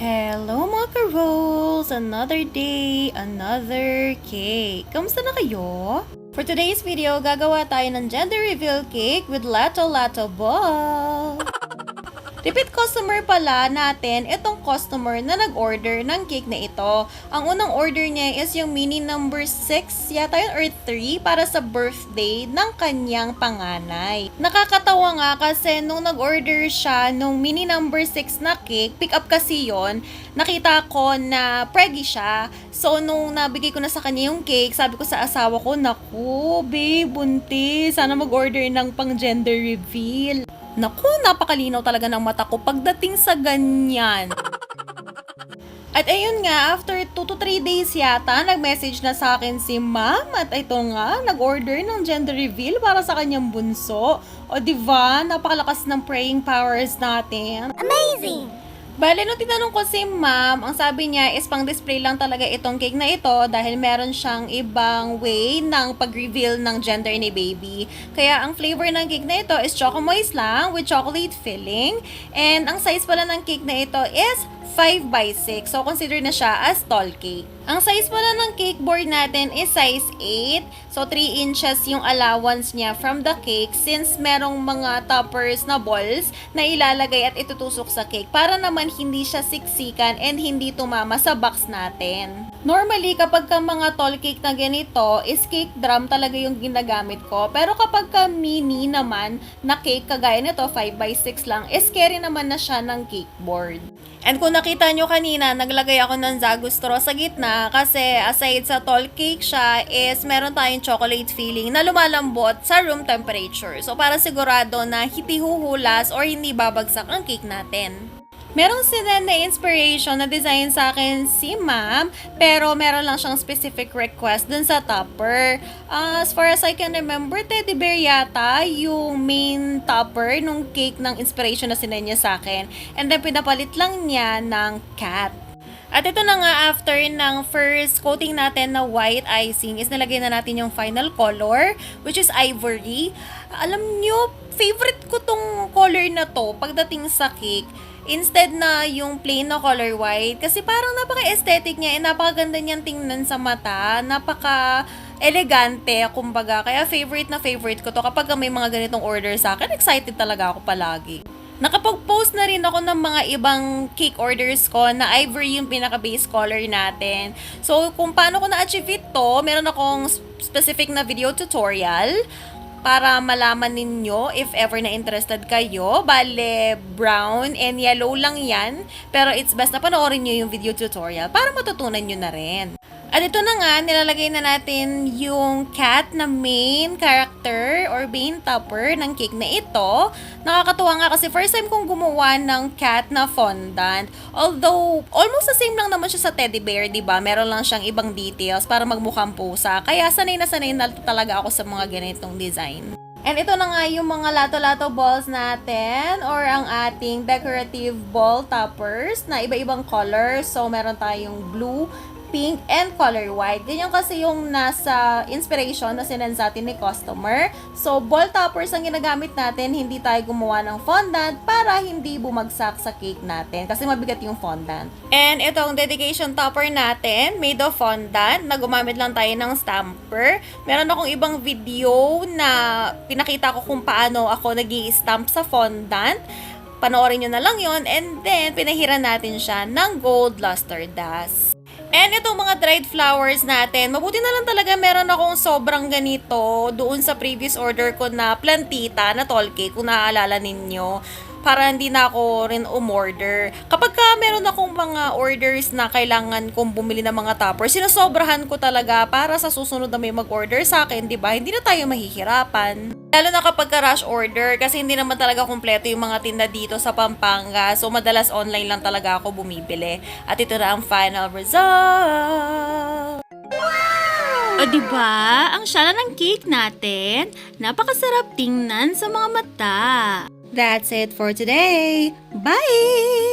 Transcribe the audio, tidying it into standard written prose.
Hello mga ka-rolls! Another day, another cake. Kamusta na kayo? For today's video, gagawa tayo ng gender reveal cake with Lato Lato Ball. Repeat customer pala natin itong customer na nag-order ng cake na ito. Ang unang order niya is yung mini number 6 yata yun or 3 para sa birthday ng kanyang panganay. Nakakatawa nga kasi nung nag-order siya nung mini number 6 na cake, pick up kasi yon, nakita ko na preggy siya. So nung nabigay ko na sa kanya yung cake, sabi ko sa asawa ko, naku babe, buntis, sana mag-order ng pang gender reveal. Naku, napakalinaw talaga ng mata ko pagdating sa ganyan. At ayun nga, after 2 to 3 days yata, nag-message na sa akin si ma'am at ito nga, nag-order ng gender reveal para sa kanyang bunso. O diba, napakalakas ng praying powers natin. Amazing! Bale, nung tinanong ko si ma'am, ang sabi niya is pang display lang talaga itong cake na ito dahil meron siyang ibang way ng pag-reveal ng gender ni baby. Kaya ang flavor ng cake na ito is Choco Moist lang with chocolate filling. And ang size pala ng cake na ito is 5x6. So, consider na siya as tall cake. Ang size pala ng cake board natin is size 8. So, 3 inches yung allowance niya from the cake since merong mga toppers na balls na ilalagay at itutusok sa cake para naman hindi siya siksikan and hindi tumama sa box natin. Normally, kapag ka mga tall cake na ganito, is cake drum talaga yung ginagamit ko. Pero kapag ka mini naman na cake kagaya nito, 5x6 lang, is carry naman na siya ng cake board. And kung nakita nyo kanina, naglagay ako ng Zagu straw sa gitna kasi aside sa tall cake siya is meron tayong chocolate filling na lumalambot sa room temperature. So para sigurado na hindi huhulas or hindi babagsak ang cake natin. Meron sila na inspiration na design sa akin si ma'am, pero meron lang siyang specific request dun sa topper. As far as I can remember, teddy bear yata yung main topper nung cake ng inspiration na sinenya sa akin. And then pinapalit lang niya ng cat. At ito na nga, after ng first coating natin na white icing, is nalagay na natin yung final color, which is ivory. Alam nyo, favorite ko tong color na to pagdating sa cake. Instead na yung plain na color white, kasi parang napaka-aesthetic niya, napakaganda niyang tingnan sa mata, napaka-elegante, kumbaga. Kaya favorite na favorite ko to kapag may mga ganitong order sa akin, excited talaga ako palagi. Nakapag-post na rin ako ng mga ibang cake orders ko na ivory yung pinaka-base color natin. So, kung paano ko na-achieve ito, meron akong specific na video tutorial para malaman ninyo if ever na interested kayo. Bale, brown and yellow lang yan. Pero it's best na panoorin nyo yung video tutorial para matutunan nyo na rin. At ito na nga, nilalagay na natin yung cat na main character or main topper ng cake na ito. Nakakatuwa nga kasi first time kong gumawa ng cat na fondant. Although, almost the same lang naman siya sa teddy bear, diba? Meron lang siyang ibang details para magmukhang pusa. Kaya sanay na talaga ako sa mga ganitong design. And ito na nga yung mga lato-lato balls natin or ang ating decorative ball toppers na iba-ibang colors. So, meron tayong blue, pink, and color white. Ganyan kasi yung nasa inspiration na sinend sa atin ni customer. So, ball toppers ang ginagamit natin, hindi tayo gumawa ng fondant para hindi bumagsak sa cake natin kasi mabigat yung fondant. And itong dedication topper natin, made of fondant, na gumamit lang tayo ng stamper. Meron akong ibang video na pinakita ko kung paano ako nag-i-stamp sa fondant. Panoorin nyo na lang yon, and then pinahiran natin siya ng gold luster dust. And itong mga dried flowers natin, mabuti na lang talaga meron akong sobrang ganito doon sa previous order ko na plantita na tall cake, kung naaalala ninyo, para hindi na ako rin umorder. Kapag ka meron akong mga orders na kailangan kong bumili ng mga toppers, sinosobrahan ko talaga para sa susunod na may mag-order sa akin, diba? Hindi na tayo mahihirapan. Lalo na kapag ka-rush order, kasi hindi naman talaga kumpleto yung mga tinda dito sa Pampanga. So, madalas online lang talaga ako bumibili. At ito na ang final result. O diba, ang syala ng cake natin, napakasarap tingnan sa mga mata. That's it for today. Bye!